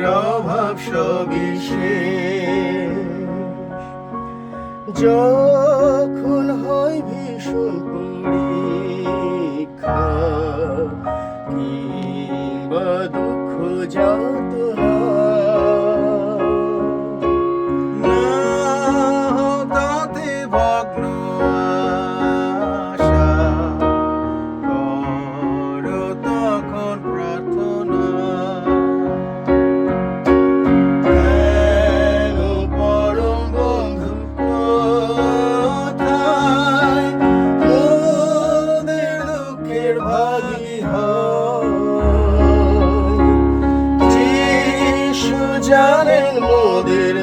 দুঃখের অভাব সবই শেষ। যখন হয় ভীষণ পরীক্ষা কিংবা দুঃখ যাতনা, না তাতে ভগ্ন আশা করো তখন প্রার্থনা। হেলো পরম বন্ধু কোথায়, মোদের দুঃখের ভাগী হয়। যিশু জানেন মোদের